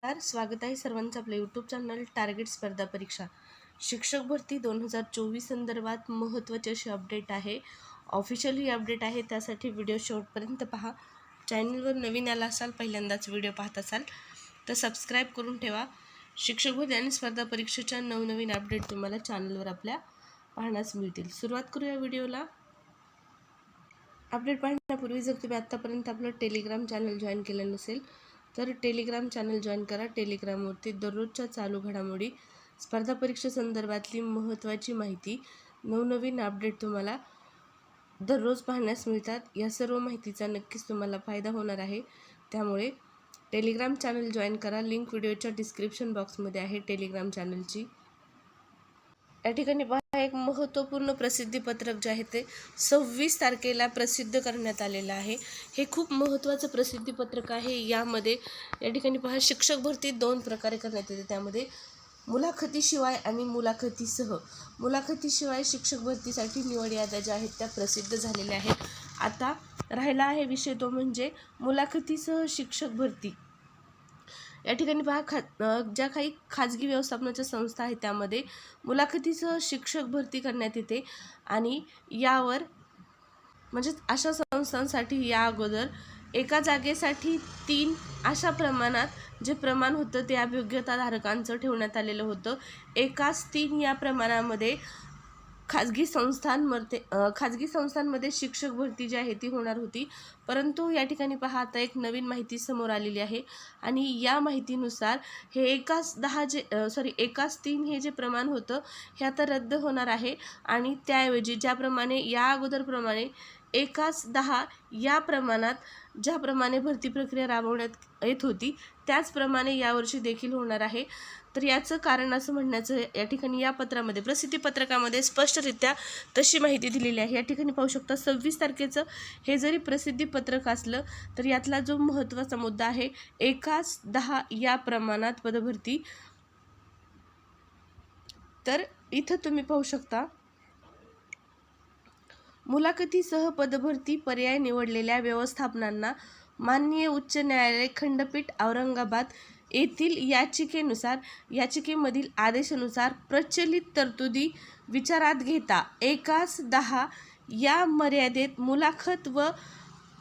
स्वागत आहे सर्वांचं आपल्या यूट्यूब चॅनल टार्गेट स्पर्धा परीक्षा शिक्षक भरती 2024 संदर्भात महत्त्वाची अशी अपडेट आहे. ऑफिशियली अपडेट आहे, त्यासाठी व्हिडिओ शेवटपर्यंत पहा. चॅनलवर नवीन आला असाल, पहिल्यांदाच व्हिडिओ पाहत असाल तर सबस्क्राईब करून ठेवा. शिक्षक भरती आणि स्पर्धा परीक्षेच्या नवनवीन अपडेट तुम्हाला चॅनलवर आपल्या पाहण्यास मिळतील. सुरुवात करूया व्हिडिओला. अपडेट पाहण्यापूर्वी जर तुम्ही आत्तापर्यंत आपलं टेलिग्राम चॅनल जॉईन केलं नसेल तर टेलिग्राम चॅनल जॉईन करा. टेलिग्रामवरती दररोजच्या चालू घडामोडी, स्पर्धा परीक्षा संदर्भातली महत्त्वाची माहिती, नवनवीन अपडेट तुम्हाला दररोज पाहण्यास मिळतात. या सर्व माहितीचा नक्कीच तुम्हाला फायदा होणार आहे. त्यामुळे टेलिग्राम चॅनल जॉईन करा. लिंक व्हिडिओच्या डिस्क्रिप्शन बॉक्समध्ये आहे टेलिग्राम चॅनलची. या ठिकाणी पहा, एक महत्त्वपूर्ण प्रसिद्धीपत्रक जे आहे ते 26 तारखेला प्रसिद्ध करण्यात आलेलं आहे. हे खूप महत्त्वाचं प्रसिद्धीपत्रक आहे. यामध्ये या ठिकाणी पहा, शिक्षक भरती 2 प्रकारे करण्यात येते. त्यामध्ये मुलाखतीशिवाय आणि मुलाखतीसह. मुलाखतीशिवाय शिक्षक भरतीसाठी निवड याद्या ज्या आहेत त्या प्रसिद्ध झालेल्या आहेत. आता राहिला आहे विषय तो म्हणजे मुलाखतीसह शिक्षक भरती. या ठिकाणी पहा, ज्या काही खाजगी व्यवस्थापनाच्या संस्था आहेत त्यामध्ये मुलाखतीसह शिक्षक भरती करण्यात येते. आणि यावर म्हणजे अशा संस्थांसाठी या अगोदर एका जागेसाठी 3 अशा प्रमाणात जे प्रमाण होतं ते अभियोग्यताधारकांचं ठेवण्यात आलेलं होतं. एकास 3 या प्रमाणामध्ये खाजगी संस्थांमध्ये शिक्षक भरती जी आहे ती होणार होती. परंतु या ठिकाणी पहा, आता एक नवीन माहिती समोर आलेली आहे आणि या माहितीनुसार हे एकास 3 हे जे प्रमाण होतं हे आता रद्द होणार आहे. आणि त्याऐवजी ज्याप्रमाणे या अगोदरप्रमाणे एकास 10 या प्रमाणात ज्याप्रमाणे भरती प्रक्रिया राबवण्यात येत होती त्याचप्रमाणे यावर्षी देखील होणार आहे. तर याचं कारण असं म्हणण्याचं या ठिकाणी या पत्रामध्ये, प्रसिद्धीपत्रकामध्ये स्पष्टरित्या तशी माहिती दिलेली आहे. या ठिकाणी पाहू शकता, 26 तारखेचं हे जरी प्रसिद्धीपत्रक असलं तर यातला जो महत्त्वाचा मुद्दा आहे, एकास 10 या प्रमाणात पदभरती. तर इथं तुम्ही पाहू शकता, मुलाखतीसह पदभरती पर्याय निवडलेल्या व्यवस्थापनांना माननीय उच्च न्यायालय खंडपीठ औरंगाबाद येथील याचिकेमधील आदेशानुसार प्रचलित तरतुदी विचारात घेता एकास 10 या मर्यादेत मुलाखत व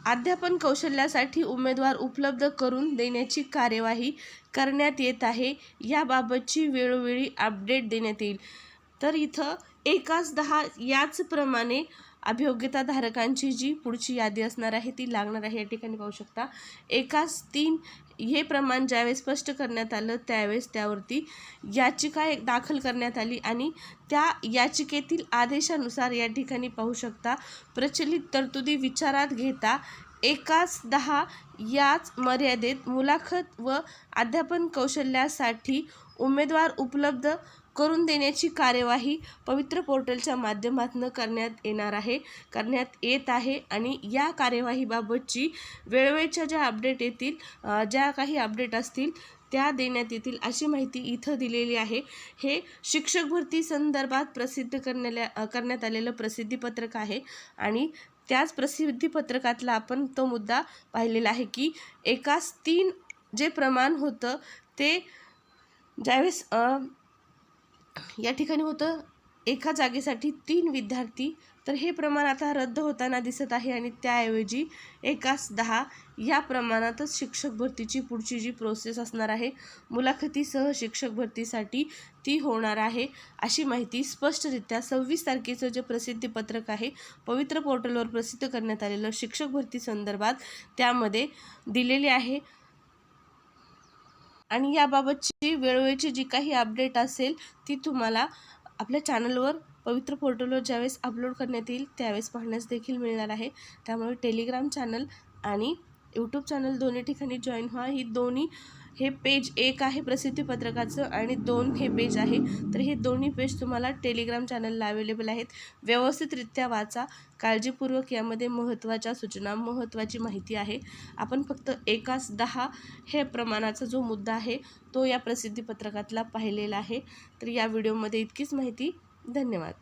अध्यापन कौशल्यासाठी उमेदवार उपलब्ध करून देण्याची कार्यवाही करण्यात येत आहे. याबाबतची वेळोवेळी अपडेट देण्यात येईल. तर इथं एकास 10 याचप्रमाणे अभियोग्यताधारकांची जी पुढची यादी असणार आहे ती लागणार आहे. या ठिकाणी पाहू शकता, एकास 3 हे प्रमाण ज्यावेळेस स्पष्ट करण्यात आलं त्यावेळेस त्यावरती याचिका दाखल करण्यात आली आणि त्या याचिकेतील आदेशानुसार या ठिकाणी पाहू शकता, प्रचलित तरतुदी विचारात घेता एकास 10 याच मर्यादेत मुलाखत व अध्यापन कौशल्यासाठी उमेदवार उपलब्ध करून देण्याची कार्यवाही पवित्र पोर्टलच्या माध्यमातून करण्यात येत आहे. आणि या कार्यवाहीबाबतची वेळोवेळच्या ज्या अपडेट येतील, ज्या काही अपडेट असतील त्या देण्यात येतील अशी माहिती इथं दिलेली आहे. हे शिक्षक भरती संदर्भात प्रसिद्ध करण्यात आलेलं प्रसिद्धीपत्रक आहे. आणि त्याच प्रसिद्धीपत्रकातला आपण तो मुद्दा पाहिलेला आहे की एकास 3 जे प्रमाण होतं ते ज्यावेळेस या ठिकाणी होतं एका जागेसाठी 3 विद्यार्थी, तर हे प्रमाण आता रद्द होताना दिसत आहे. आणि त्याऐवजी एकास 10 या प्रमाणातच शिक्षक भरतीची पुढची जी प्रोसेस असणार आहे मुलाखतीसह शिक्षक भरतीसाठी ती होणार आहे अशी माहिती स्पष्टरित्या 26 तारखेचं जे प्रसिद्धीपत्रक आहे पवित्र पोर्टलवर प्रसिद्ध करण्यात आलेलं शिक्षक भरती संदर्भात त्यामध्ये दिलेली आहे. आणि याबाबतची वेळोवेळची जी काही अपडेट असेल ती तुम्हाला आपल्या चॅनलवर पवित्र पोर्टलवर ज्यावेळेस अपलोड करण्यात येईल त्यावेळेस पाहण्यास देखील मिळणार आहे. त्यामुळे टेलिग्राम चॅनल आणि यूट्यूब चॅनल दोन्ही ठिकाणी जॉईन व्हा. हे पेज एक आहे प्रसिद्धीपत्रकाचं आणि 2 हे पेज आहे. तर हे दोन्ही पेज तुम्हाला टेलिग्राम चॅनलला अवेलेबल आहेत. व्यवस्थितरित्या वाचा, काळजीपूर्वक. यामध्ये महत्त्वाच्या सूचना, महत्त्वाची माहिती आहे. आपण फक्त एकास 10 हे प्रमाणाचा जो मुद्दा आहे तो या प्रसिद्धीपत्रकातला पाहिलेला आहे. तर या व्हिडिओमध्ये इतकीच माहिती. धन्यवाद.